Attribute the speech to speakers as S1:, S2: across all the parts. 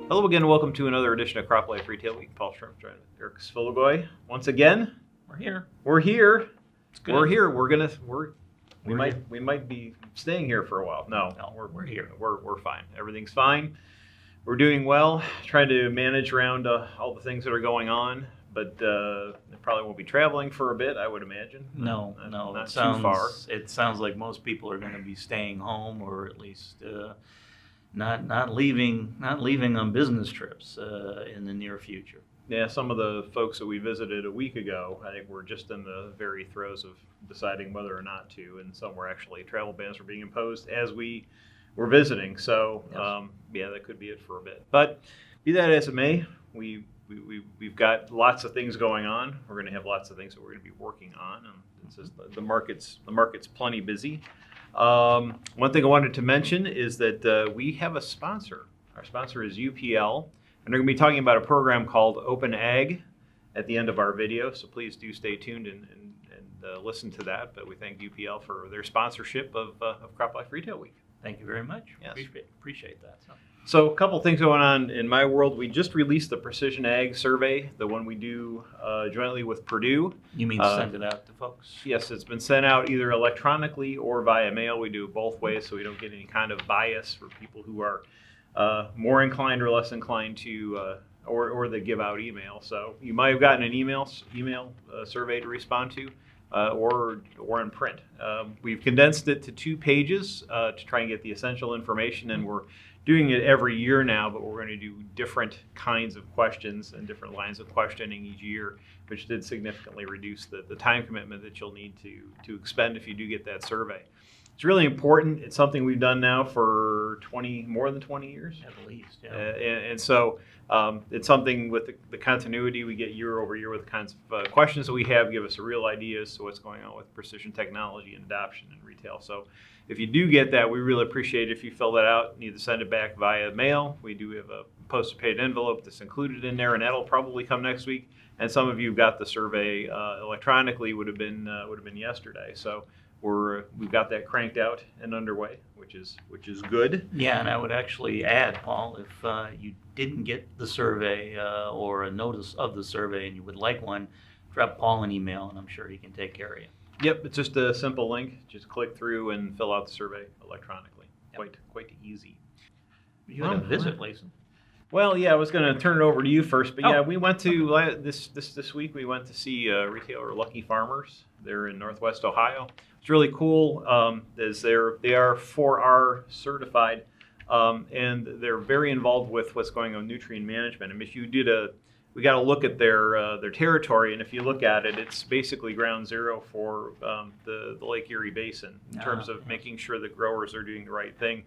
S1: Hello again, and welcome to another edition of Crop Life Retail Week. Paul Schrimpf, joined with Eric Sfiligoj. Once again,
S2: We're here.
S1: we're here.
S2: It's good.
S1: We're here. We might be staying here for a while. No,
S2: we're here.
S1: We're fine. Everything's fine. We're doing well. Trying to manage around all the things that are going on, but probably won't be traveling for a bit, I would imagine.
S2: No,
S1: not
S2: it sounds
S1: too far.
S2: It sounds like most people are going to be staying home, or at least not leaving on business trips in the near future.
S1: Yeah, some of the folks that we visited a week ago, I think we're just in the very throes of deciding whether or not to, and some were actually travel bans were being imposed as we were visiting. So
S2: Yes.
S1: that could be it for a bit. But be that as it may, we've got lots of things going on. We're going to have lots of things that we're going to be working on, and it's just the market's plenty busy. One thing I wanted to mention is that we have a sponsor. Our sponsor is UPL, and they're going to be talking about a program called Open Ag at the end of our video, so please do stay tuned and listen to that. But we thank UPL for their sponsorship of Crop Life Retail Week.
S2: Thank you very much.
S1: Yes.
S2: Appreciate that.
S1: So a couple things going on in my world. We just released the Precision Ag Survey, the one we do jointly with Purdue.
S2: You mean send it out to folks?
S1: Yes, it's been sent out either electronically or via mail. We do it both ways, so we don't get any kind of bias for people who are more inclined or less inclined to, or they give out email. So you might have gotten an email survey to respond to, or in print. We've condensed it to 2 pages to try and get the essential information, and we're doing it every year now, but we're going to do different kinds of questions and different lines of questioning each year, which did significantly reduce the time commitment that you'll need to expend if you do get that survey. It's really important. It's something we've done now for more than 20 years.
S2: At least, yeah.
S1: And so it's something with the continuity we get year over year with the kinds of questions that we have give us a real idea as to what's going on with precision technology and adoption in retail. So if you do get that, we really appreciate it if you fill that out and either send it back via mail. We do have a post-paid envelope that's included in there, and that'll probably come next week. And some of you got the survey electronically, would have been yesterday. So we've got that cranked out and underway, which is good.
S2: Yeah, and I would actually add, Paul, if you didn't get the survey or a notice of the survey and you would like one, drop Paul an email, and I'm sure he can take care of you.
S1: Yep, it's just a simple link. Just click through and fill out the survey electronically.
S2: Yep.
S1: Quite easy.
S2: You had a visit, Lason.
S1: Well, yeah, I was going to turn it over to you first, but
S2: Oh.
S1: yeah, we went to this week. We went to see retailer Lucky Farmers. They're in Northwest Ohio. It's really cool. As they are 4R certified, and they're very involved with what's going on with nutrient management. I mean, if you we got to look at their territory, and if you look at it, it's basically ground zero for the Lake Erie Basin in terms of making sure that growers are doing the right thing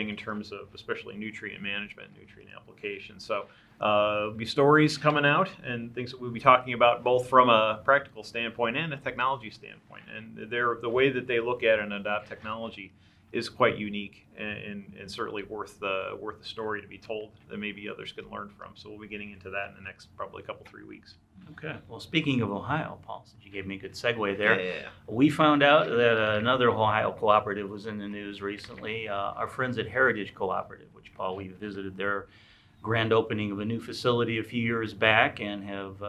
S1: in terms of especially nutrient management, nutrient application. So there'll be stories coming out and things that we'll be talking about both from a practical standpoint and a technology standpoint. And the way that they look at and adopt technology is quite unique and certainly worth the story to be told that maybe others can learn from. So we'll be getting into that in the next probably 3 weeks.
S2: Okay. Well, speaking of Ohio, Paul, since you gave me a good segue there,
S1: Yeah.
S2: we found out that another Ohio cooperative was in the news recently. Our friends at Heritage Cooperative, which, Paul, we visited their grand opening of a new facility a few years back and have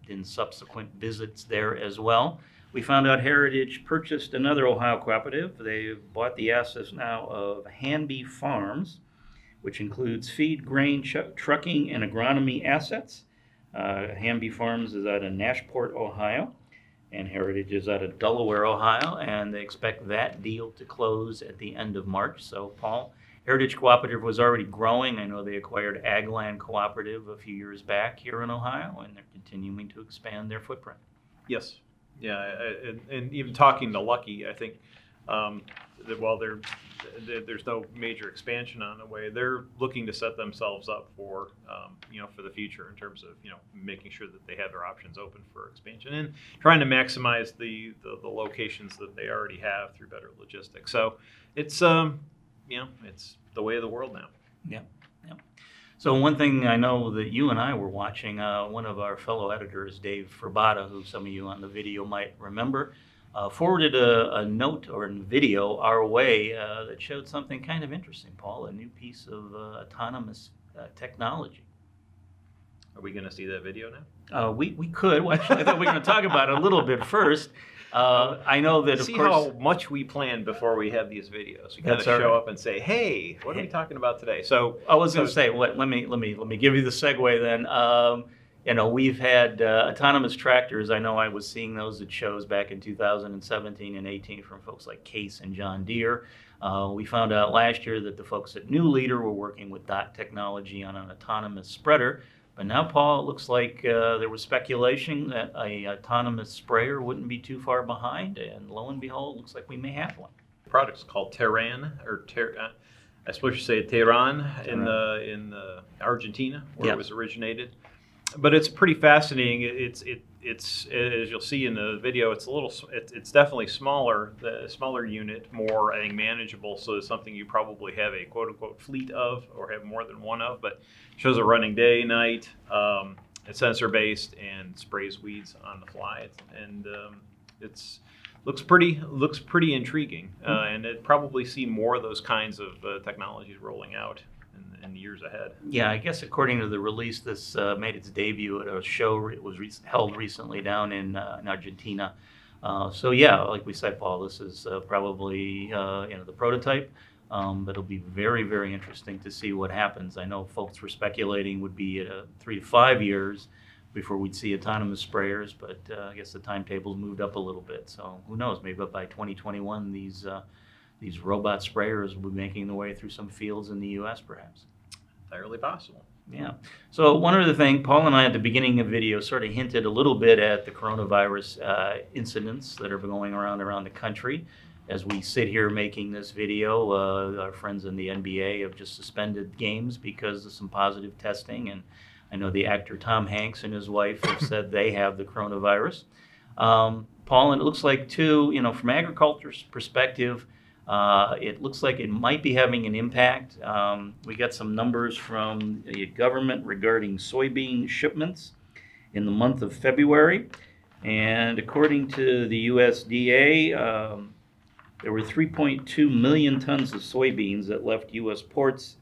S2: done subsequent visits there as well. We found out Heritage purchased another Ohio cooperative. They've bought the assets now of Hanby Farms, which includes feed, grain, trucking, and agronomy assets. Hanby Farms is out of Nashport, Ohio, and Heritage is out of Delaware, Ohio, and they expect that deal to close at the end of March. So, Paul, Heritage Cooperative was already growing. I know they acquired Agland Cooperative a few years back here in Ohio, and they're continuing to expand their footprint.
S1: Yes. Yeah, and even talking to Lucky, I think that while there's no major expansion on the way, they're looking to set themselves up for for the future in terms of making sure that they have their options open for expansion and trying to maximize the locations that they already have through better logistics. So it's it's the way of the world now.
S2: Yeah. So one thing I know that you and I were watching, one of our fellow editors, Dave Ferbata, who some of you on the video might remember, forwarded a note or a video our way that showed something kind of interesting, Paul, a new piece of autonomous technology.
S1: Are we going to see that video now?
S2: We could. Well, actually, I thought we were going to talk about it a little bit first. I know that, of
S1: See
S2: course,
S1: how much we plan before we have these videos. We kind of
S2: That's all
S1: show
S2: right.
S1: up and say, "Hey, what are we talking about today?" So
S2: I was going to say, let me give you the segue then. We've had autonomous tractors. I know I was seeing those at shows back in 2017 and 18 from folks like Case and John Deere. We found out last year that the folks at New Leader were working with DOT technology on an autonomous spreader. But now, Paul, it looks like there was speculation that a autonomous sprayer wouldn't be too far behind, and lo and behold, it looks like we may have one.
S1: the product's called Terran, or I suppose you say Tehran in Argentina, where
S2: Yep.
S1: it was originated. But it's pretty fascinating. It's as you'll see in the video, it's definitely smaller, the smaller unit, more I think manageable. So it's something you probably have a quote unquote fleet of, or have more than one of. But shows a running day, night. It's sensor based and sprays weeds on the fly. Looks pretty intriguing, and it probably see more of those kinds of technologies rolling out in the years ahead.
S2: Yeah, I guess according to the release, this made its debut at a show. It was held recently down in Argentina. So yeah, like we said, Paul, this is probably the prototype, but it'll be very, very interesting to see what happens. I know folks were speculating would be 3 to 5 years before we'd see autonomous sprayers, but I guess the timetable's moved up a little bit. So who knows? Maybe by 2021, these robot sprayers will be making their way through some fields in the U.S. perhaps.
S1: Entirely possible.
S2: Yeah. So one other thing, Paul and I at the beginning of the video sort of hinted a little bit at the coronavirus incidents that are going around the country. As we sit here making this video, our friends in the NBA have just suspended games because of some positive testing, and I know the actor Tom Hanks and his wife have said they have the coronavirus. Paul, and it looks like too, from agriculture's perspective, it looks like it might be having an impact. We got some numbers from the government regarding soybean shipments in the month of February. And according to the USDA, there were 3.2 million tons of soybeans that left U.S. ports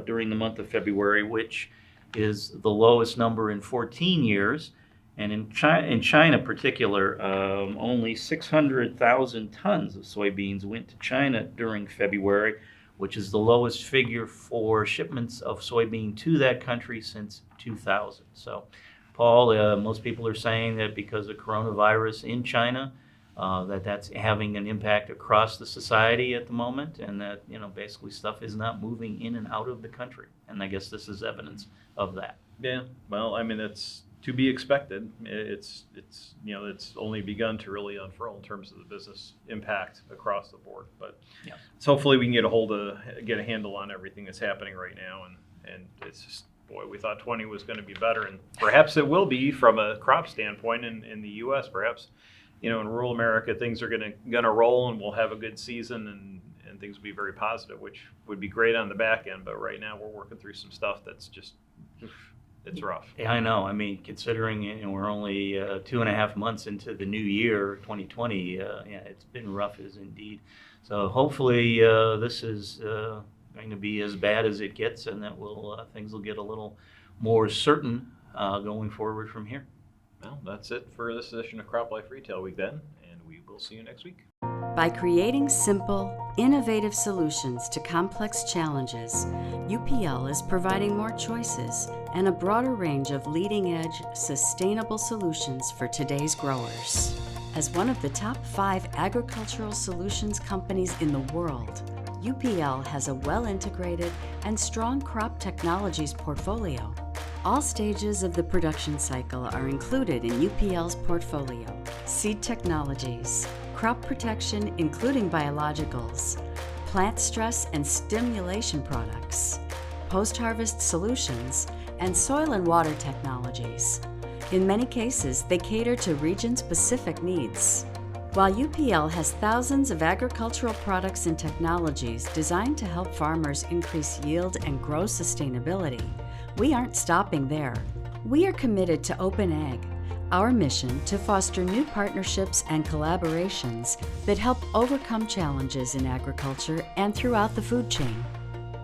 S2: during the month of February, which is the lowest number in 14 years. And in China in particular, only 600,000 tons of soybeans went to China during February, which is the lowest figure for shipments of soybean to that country since 2000. So, Paul, most people are saying that because of coronavirus in China, that's having an impact across the society at the moment, and that basically stuff is not moving in and out of the country. And I guess this is evidence of that.
S1: Yeah. Well, I mean, it's to be expected. It's only begun to really unfurl in terms of the business impact across the board. But
S2: Yeah.
S1: so hopefully we can get a handle on everything that's happening right now. And it's just, boy, we thought 20 was going to be better, and perhaps it will be from a crop standpoint in the U.S. Perhaps, in rural America, things are going to roll, and we'll have a good season, and things will be very positive, which would be great on the back end. But right now we're working through some stuff that's just, it's rough.
S2: Yeah, I know. I mean, considering we're only 2.5 months into the new year, 2020, it's been rough as indeed. So hopefully this is going to be as bad as it gets, and that things will get a little more certain going forward from here.
S1: Well, that's it for this edition of Crop Life Retail Week then, and we will see you next week.
S3: By creating simple, innovative solutions to complex challenges, UPL is providing more choices and a broader range of leading-edge, sustainable solutions for today's growers. As one of the top 5 agricultural solutions companies in the world, UPL has a well-integrated and strong crop technologies portfolio. All stages of the production cycle are included in UPL's portfolio: seed technologies, crop protection including biologicals, plant stress and stimulation products, post-harvest solutions, and soil and water technologies. In many cases, they cater to region-specific needs. While UPL has thousands of agricultural products and technologies designed to help farmers increase yield and grow sustainability, we aren't stopping there. We are committed to Open Ag, our mission to foster new partnerships and collaborations that help overcome challenges in agriculture and throughout the food chain.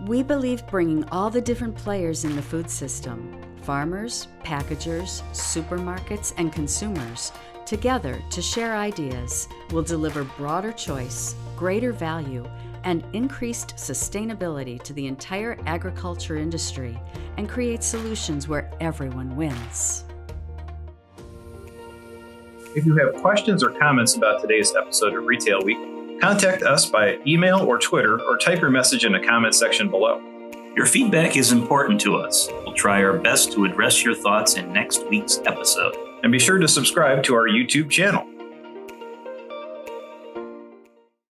S3: We believe bringing all the different players in the food system, farmers, packagers, supermarkets, and consumers, together to share ideas will deliver broader choice, greater value, and increased sustainability to the entire agriculture industry and create solutions where everyone wins.
S1: If you have questions or comments about today's episode of Retail Week, contact us by email or Twitter, or type your message in the comment section below.
S4: Your feedback is important to us. We'll try our best to address your thoughts in next week's episode.
S1: And be sure to subscribe to our YouTube channel.